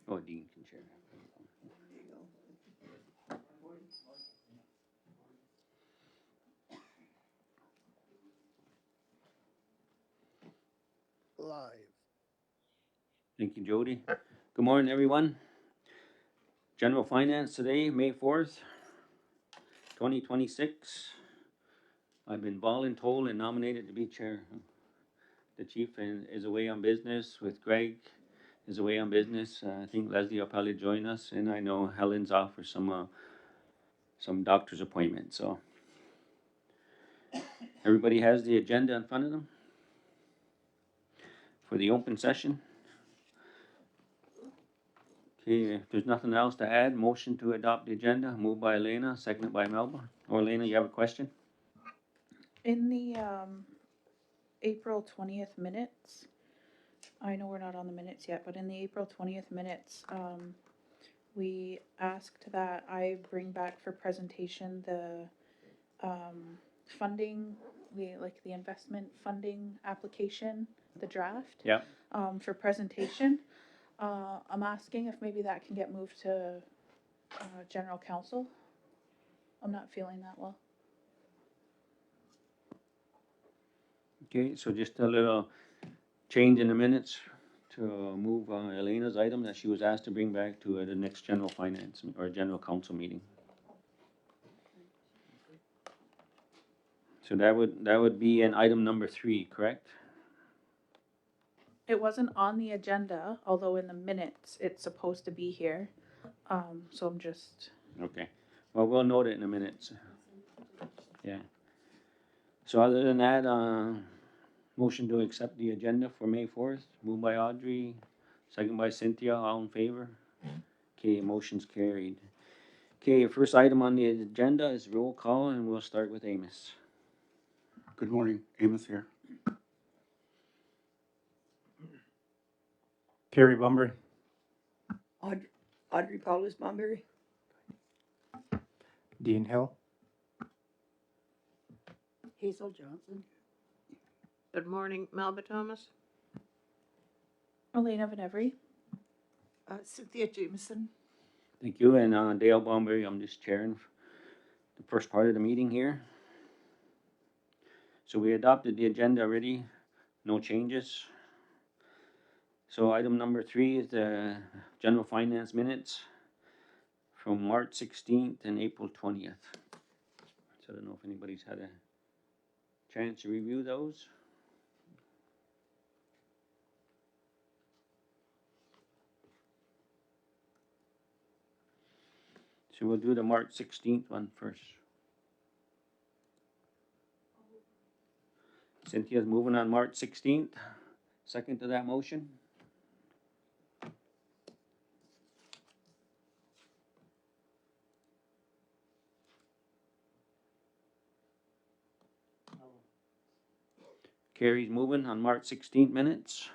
Oh, Dean can share. Live. Thank you, Jody. Good morning, everyone. General Finance today, May 4th, 2026. I've been voluntold and nominated to be chair. The chief is away on business with Greg is away on business. I think Leslie will probably join us, and I know Helen's off for some doctor's appointment. So everybody has the agenda in front of them for the open session. Okay, if there's nothing else to add, motion to adopt the agenda, moved by Elena, seconded by Melba. Or Elena, you have a question? In the April 20th minutes, I know we're not on the minutes yet, but in the April 20th minutes, we asked that I bring back for presentation the funding, the investment funding application, the draft. Yeah. For presentation. I'm asking if maybe that can get moved to general counsel. I'm not feeling that well. Okay, so just a little change in the minutes to move Elena's item that she was asked to bring back to the next general finance or general council meeting. So that would be in item number 3, correct? It wasn't on the agenda, although in the minutes it's supposed to be here. So I'm just. Okay. Well, we'll note it in the minutes. Yeah. So other than that, motion to accept the agenda for May 4th, moved by Audrey, second by Cynthia, all in favor? Okay, motion's carried. Okay, first item on the agenda is roll call, and we'll start with Amos. Good morning, Amos here. Carrie Bunbury. Audrey Paulus Bunbury. Dean Hill. Hazel Johnson. Good morning, Melba Thomas. Elena Venevri. Cynthia Jameson. Thank you, and Dale Bomberry, I'm just chairing the first part of the meeting here. So we adopted the agenda already, no changes. So item number 3 is the general finance minutes from March 16th and April 20th. So I don't know if anybody's had a chance to review those. So we'll do the March 16th one first. Cynthia's moving on March 16th. Second to that motion. Carrie's moving on March 16th minutes.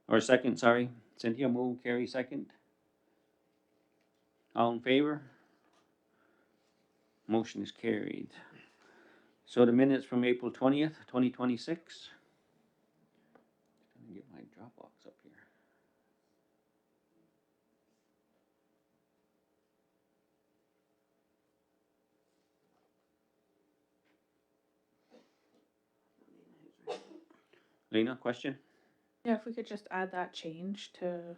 Or second, sorry. Cynthia moved, Carrie second. All in favor? Motion is carried. So the minutes from April 20th, 2026. Let me get my Dropbox up here. Lena, question? Yeah, if we could just add that change to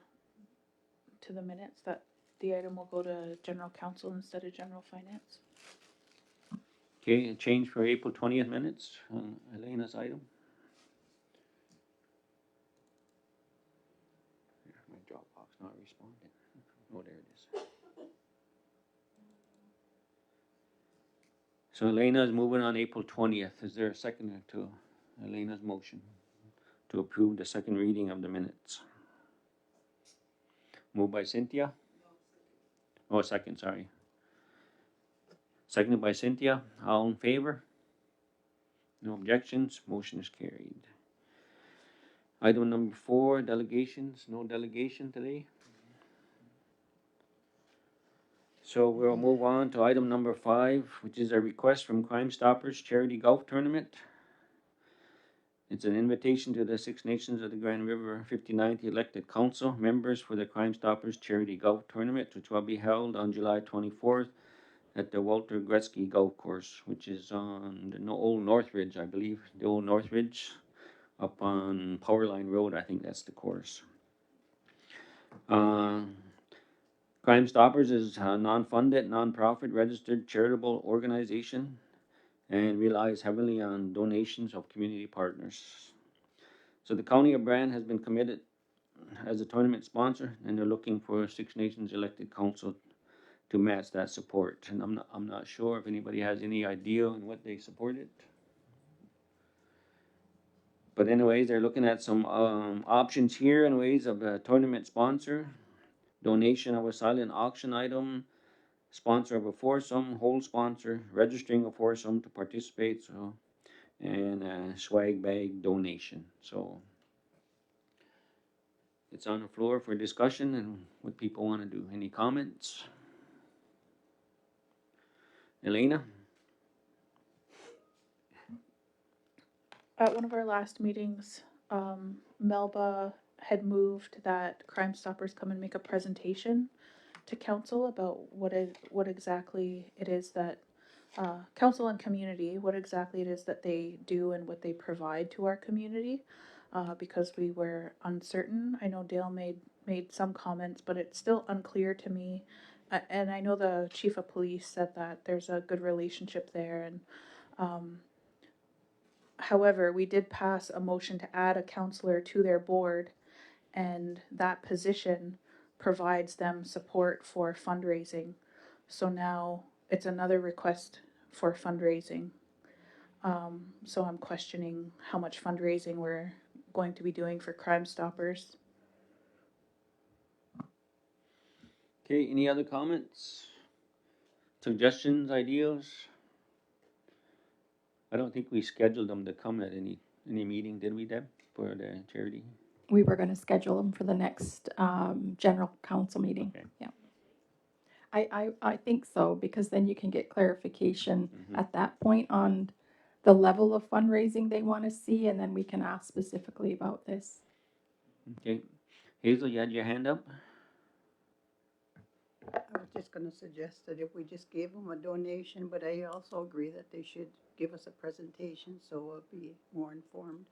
the minutes, that the item will go to general counsel instead of general finance. Okay, a change for April 20th minutes on Elena's item. My Dropbox not responding. Oh, there it is. So Elena is moving on April 20th. Is there a second to Elena's motion to approve the second reading of the minutes? Moved by Cynthia? Oh, second, sorry. Seconded by Cynthia. All in favor? No objections. Motion is carried. Item number 4, delegations. No delegation today. So we'll move on to item number 5, which is a request from Crime Stoppers Charity Golf Tournament. It's an invitation to the Six Nations of the Grand River 59th elected council members for the Crime Stoppers Charity Golf Tournament, which will be held on July 24th at the Walter Gretzky Golf Course, which is on the old Northridge, I believe, the old Northridge, up on Powerline Road. I think that's the course. Crime Stoppers is a non-funded, non-profit, registered charitable organization and relies heavily on donations of community partners. So the County of Brand has been committed as a tournament sponsor, and they're looking for Six Nations elected council to match that support. And I'm not sure if anybody has any idea on what they supported. But anyways, they're looking at some options here and ways of a tournament sponsor, donation of a silent auction item, sponsor of a foursome, whole sponsor, registering a foursome to participate, so, and a swag bag donation. So it's on the floor for discussion and what people want to do. Any comments? Elena? At one of our last meetings, Melba had moved that Crime Stoppers come and make a presentation to council about what exactly it is that council and community, what exactly it is that they do and what they provide to our community, because we were uncertain. I know Dale made some comments, but it's still unclear to me. And I know the chief of police said that there's a good relationship there, and however, we did pass a motion to add a counselor to their board, and that position provides them support for fundraising. So now it's another request for fundraising. So I'm questioning how much fundraising we're going to be doing for Crime Stoppers. Okay, any other comments? Suggestions, ideas? I don't think we scheduled them to come at any meeting, did we, Deb, for the charity? We were gonna schedule them for the next, general council meeting, Okay. yeah. I think so, because then you can get clarification Mhm. at that point on the level of fundraising they wanna see, and then we can ask specifically about this. Okay. Hazel, you had your hand up? I was just gonna suggest that if we just gave them a donation, but I also agree that they should give us a presentation, so we'll be more informed.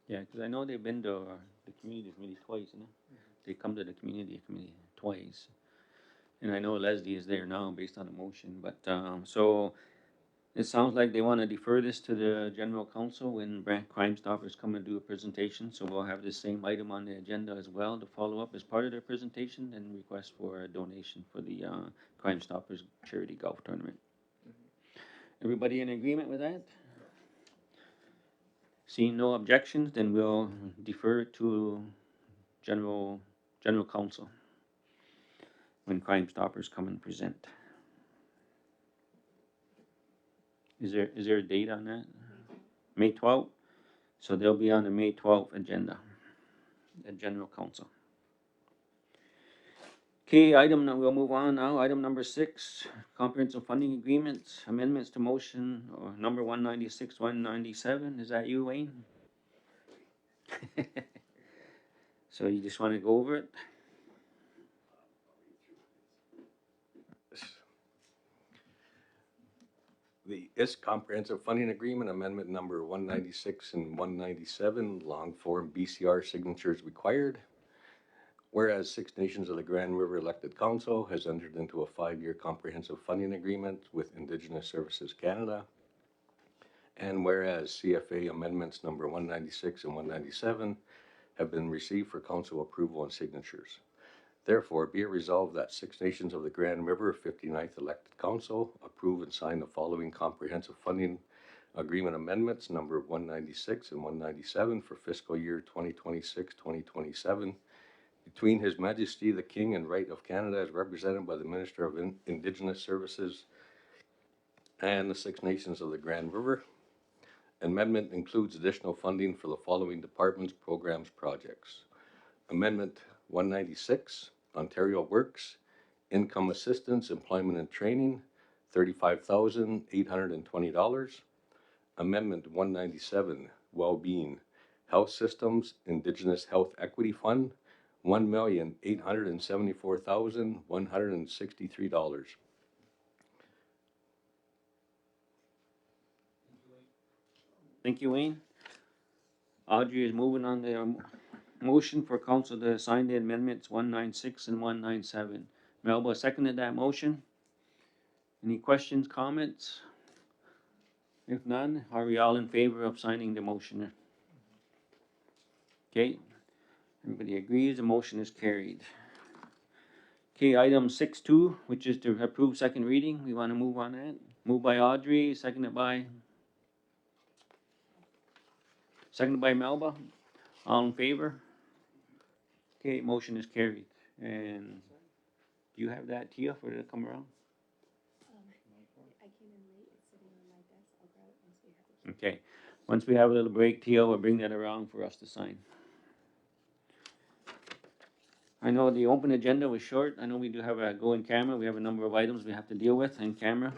Yeah, because I know they've been to the community committee twice, you know? They come to the community committee twice. And I know Leslie is there now based on a motion, but, so it sounds like they want to defer this to the general council when Crime Stoppers come and do a presentation. So we'll have the same item on the agenda as well to follow up as part of their presentation and request for a donation for the Crime Stoppers charity golf tournament. Everybody in agreement with that? Seeing no objections, then we'll defer to general council when Crime Stoppers come and present. Is there a date on that? May 12th? So they'll be on the May 12th agenda, the general council. Okay, we'll move on now. Item number 6, comprehensive funding agreements, amendments to motion or number 196, 197. Is that you, Wayne? So you just want to go over it? The ISK Comprehensive Funding Agreement, Amendment Number 196 and 197, long form BCR signatures required. Whereas Six Nations of the Grand River Elected Council has entered into a 5-year comprehensive funding agreement with Indigenous Services Canada. And whereas CFA Amendments Number 196 and 197 have been received for council approval and signatures. Therefore, be it resolved that Six Nations of the Grand River 59th Elected Council approve and sign the following comprehensive funding agreement amendments number 196 and 197 for fiscal year 2026-2027 between His Majesty the King and Right of Canada as represented by the Minister of Indigenous Services and the Six Nations of the Grand River. Amendment includes additional funding for the following departments, programs, projects. Amendment 196, Ontario Works, Income Assistance, Employment and Training, $35,820. Amendment 197, Wellbeing, Health Systems Indigenous Health Equity Fund, $1,874,163. Thank you, Wayne. Audrey is moving on the motion for council to sign the amendments 196 and 197. Melba seconded that motion. Any questions, comments? If none, are we all in favor of signing the motion? Okay, everybody agrees, the motion is carried. Okay, item 6.2, which is to approve second reading, we wanna move on that. Moved by Audrey, seconded by Melba, all in favor? Okay, motion is carried, and do you have that, Tia, for it to come around? Okay, once we have a little break, Tia will bring that around for us to sign. I know the open agenda was short. I know we do have a go in camera. We have a number of items we have to deal with in camera.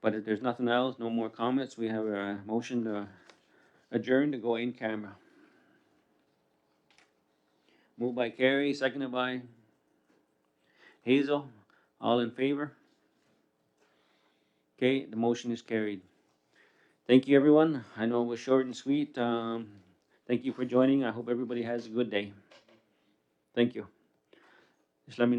But if there's nothing else, no more comments, we have a motion to adjourn to go in camera. Moved by Carrie, seconded by Hazel. All in favor? Okay, the motion is carried. Thank you, everyone. I know it was short and sweet. Thank you for joining. I hope everybody has a good day. Thank you. Just let me know.